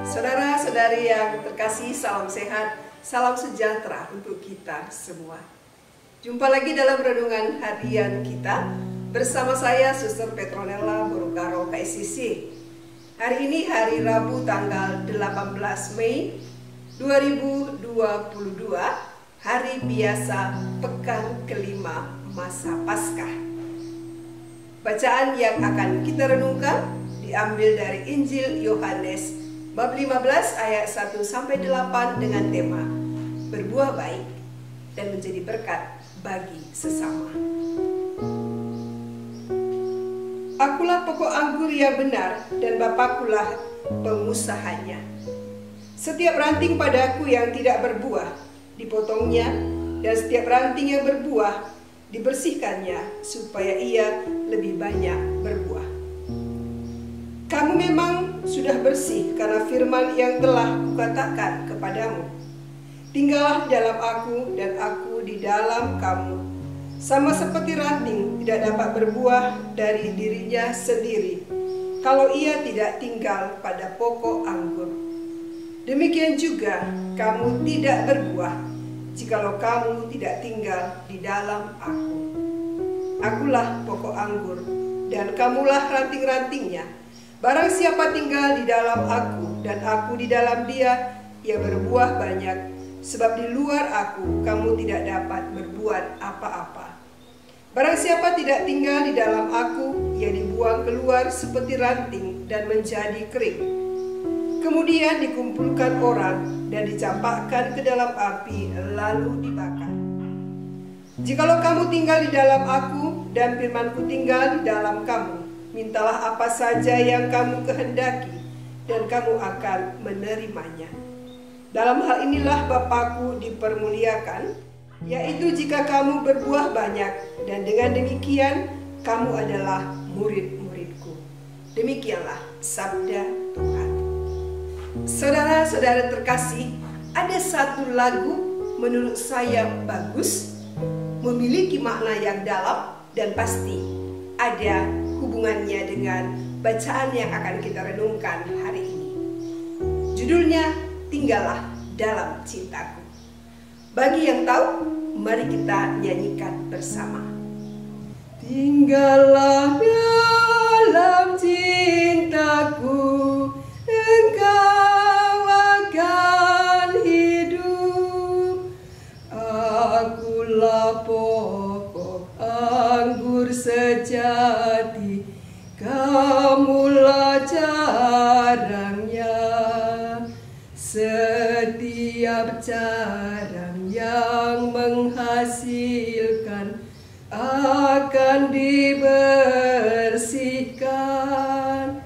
Saudara-saudari yang terkasih, salam sehat, salam sejahtera untuk kita semua. Jumpa lagi dalam renungan harian kita bersama saya, Suster Petronella Borokaro KSCC. Hari ini hari Rabu tanggal 18 Mei 2022, hari biasa pekan kelima masa Paskah. Bacaan yang akan kita renungkan diambil dari Injil Yohanes bab 15 ayat 1-8 dengan tema berbuah baik dan menjadi berkat bagi sesama. Akulah pokok anggur yang benar dan Bapakkulah pengusahanya. Setiap ranting padaku yang tidak berbuah dipotongnya, dan setiap ranting yang berbuah dibersihkannya supaya ia lebih banyak berbuah. Kamu memang sudah bersih karena firman yang telah kukatakan kepadamu. Tinggallah di dalam aku dan aku di dalam kamu. Sama seperti ranting tidak dapat berbuah dari dirinya sendiri kalau ia tidak tinggal pada pokok anggur. Demikian juga kamu tidak berbuah jikalau kamu tidak tinggal di dalam aku. Akulah pokok anggur dan kamulah ranting-rantingnya. Barang siapa tinggal di dalam aku dan aku di dalam dia, ia berbuah banyak, sebab di luar aku kamu tidak dapat berbuat apa-apa. Barang siapa tidak tinggal di dalam aku, ia dibuang keluar seperti ranting dan menjadi kering. Kemudian dikumpulkan orang dan dicampakkan ke dalam api lalu dibakar. Jikalau kamu tinggal di dalam aku dan firmanku tinggal di dalam kamu, mintalah apa saja yang kamu kehendaki dan kamu akan menerimanya. Dalam hal inilah Bapakku dipermuliakan, yaitu jika kamu berbuah banyak, dan dengan demikian kamu adalah murid-muridku. Demikianlah sabda Tuhan. Saudara-saudara terkasih, ada satu lagu menurut saya bagus, memiliki makna yang dalam, dan pasti ada hubungannya dengan bacaan yang akan kita renungkan hari ini. Judulnya Tinggallah Dalam Cintaku. Bagi yang tahu, mari kita nyanyikan bersama. Tinggallah dalam cintaku, engkau akan hidup. Akulah pokok anggur sejati, kamulah carangnya. Setiap carang yang menghasilkan akan dibersihkan.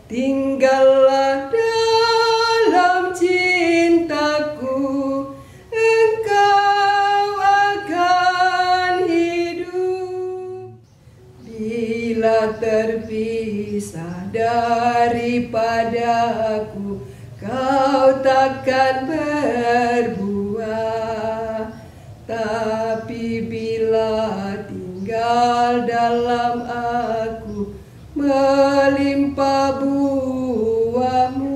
Tinggallah dalam cintaku, engkau akan hidup. Bila terpisah daripadaku, kau takkan berbuah. Tapi bila tinggal dalam aku, melimpah buahmu.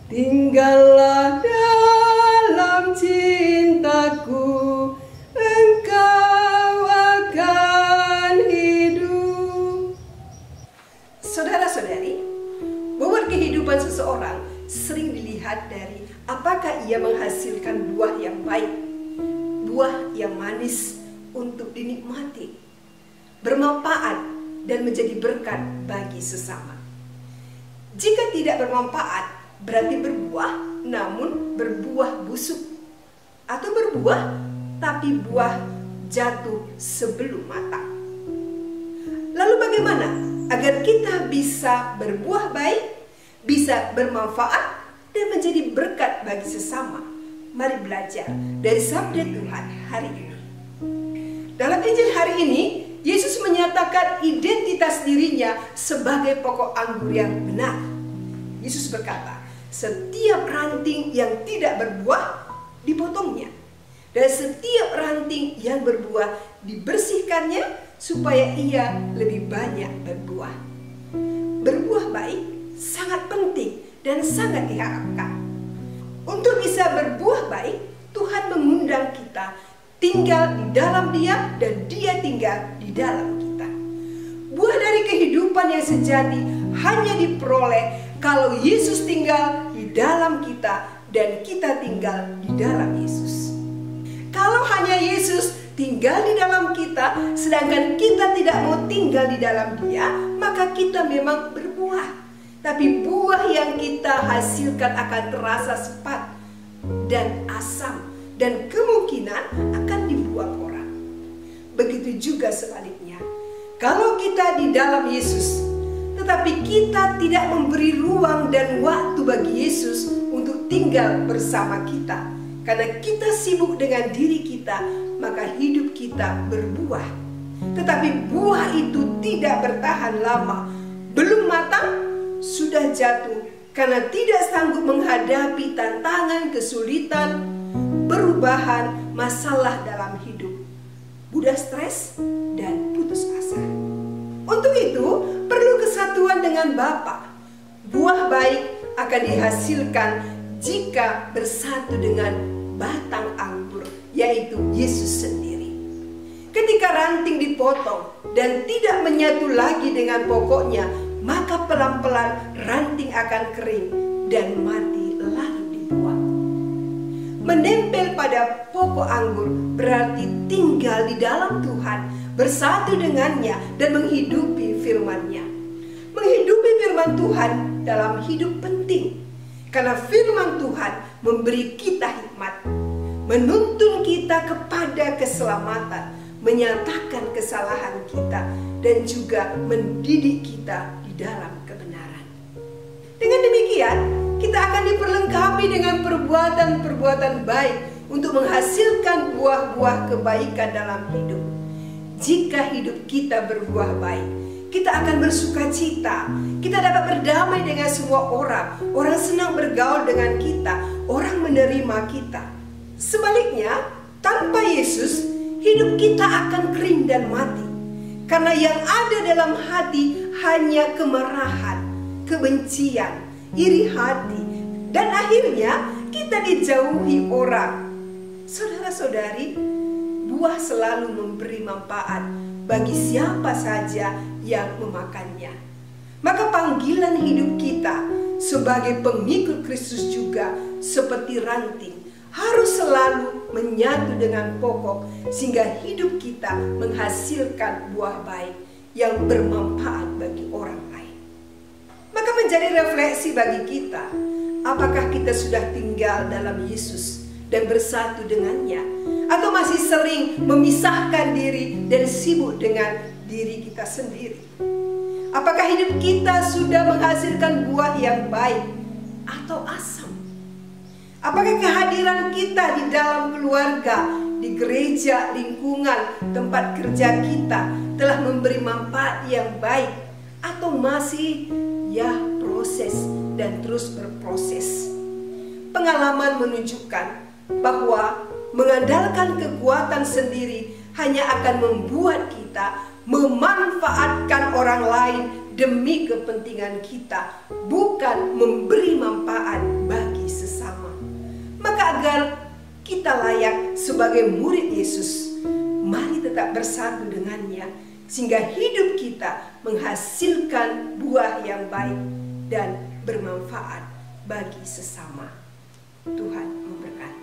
Tinggallah dalam cintaku, engkau akan hidup. Saudara-saudari, bobot kehidupan seseorang sering dilihat dari apakah ia menghasilkan buah yang baik, buah yang manis untuk dinikmati, bermanfaat dan menjadi berkat bagi sesama. Jika tidak bermanfaat, berarti berbuah namun berbuah busuk, atau berbuah tapi buah jatuh sebelum matang. Lalu bagaimana agar kita bisa berbuah baik, bisa bermanfaat dan menjadi berkat bagi sesama? Mari belajar dari sabda Tuhan hari ini. Dalam Injil hari ini, Yesus menyatakan identitas dirinya sebagai pokok anggur yang benar. Yesus berkata, setiap ranting yang tidak berbuah dipotongnya, dan setiap ranting yang berbuah dibersihkannya supaya ia lebih banyak berbuah. Berbuah baik sangat penting dan dan sangat diharapkan. Untuk bisa berbuah baik, Tuhan mengundang kita tinggal di dalam Dia dan Dia tinggal di dalam kita. Buah dari kehidupan yang sejati hanya diperoleh kalau Yesus tinggal di dalam kita dan kita tinggal di dalam Yesus. Kalau hanya Yesus tinggal di dalam kita, sedangkan kita tidak mau tinggal di dalam Dia, maka kita memang berbuah. Tapi buah yang kita hasilkan akan terasa sepat dan asam, dan kemungkinan akan dibuang orang. Begitu juga sebaliknya. Kalau kita di dalam Yesus, tetapi kita tidak memberi ruang dan waktu bagi Yesus untuk tinggal bersama kita, karena kita sibuk dengan diri kita, maka hidup kita berbuah. Tetapi buah itu tidak bertahan lama. Belum matang, sudah jatuh karena tidak sanggup menghadapi tantangan, kesulitan, perubahan, masalah dalam hidup, mudah stres, dan putus asa. Untuk itu, perlu kesatuan dengan Bapa. Buah baik akan dihasilkan jika bersatu dengan batang anggur, yaitu Yesus sendiri. Ketika ranting dipotong dan tidak menyatu lagi dengan pokoknya, maka pelan-pelan ranting akan kering dan mati lalu dibuang. Menempel pada pokok anggur berarti tinggal di dalam Tuhan, bersatu dengannya dan menghidupi firman-Nya. Menghidupi firman Tuhan dalam hidup penting, karena firman Tuhan memberi kita hikmat, menuntun kita kepada keselamatan, menyatakan kesalahan kita, dan juga mendidik kita di dalam kebenaran. Dengan demikian, kita akan diperlengkapi dengan perbuatan-perbuatan baik untuk menghasilkan buah-buah kebaikan dalam hidup. Jika hidup kita berbuah baik, kita akan bersuka cita, kita dapat berdamai dengan semua orang, orang senang bergaul dengan kita, orang menerima kita. Sebaliknya, tanpa Yesus, hidup kita akan kering dan mati. Karena yang ada dalam hati hanya kemarahan, kebencian, iri hati, dan akhirnya kita dijauhi orang. Saudara-saudari, buah selalu memberi manfaat bagi siapa saja yang memakannya. Maka panggilan hidup kita sebagai pengikut Kristus juga seperti ranting, harus selalu menyatu dengan pokok, sehingga hidup kita menghasilkan buah baik yang bermanfaat bagi orang lain. Maka menjadi refleksi bagi kita, apakah kita sudah tinggal dalam Yesus dan bersatu dengannya, atau masih sering memisahkan diri dan sibuk dengan diri kita sendiri? Apakah hidup kita sudah menghasilkan buah yang baik atau asam? Apakah kehadiran kita di dalam keluarga, di gereja, lingkungan, tempat kerja kita telah memberi manfaat yang baik, atau masih proses dan terus berproses? Pengalaman menunjukkan bahwa mengandalkan kekuatan sendiri hanya akan membuat kita memanfaatkan orang lain demi kepentingan kita, bukan memberi manfaat bagi sesama. Maka agar kita layak sebagai murid Yesus, mari tetap bersatu dengannya, sehingga hidup kita menghasilkan buah yang baik dan bermanfaat bagi sesama. Tuhan memberkati.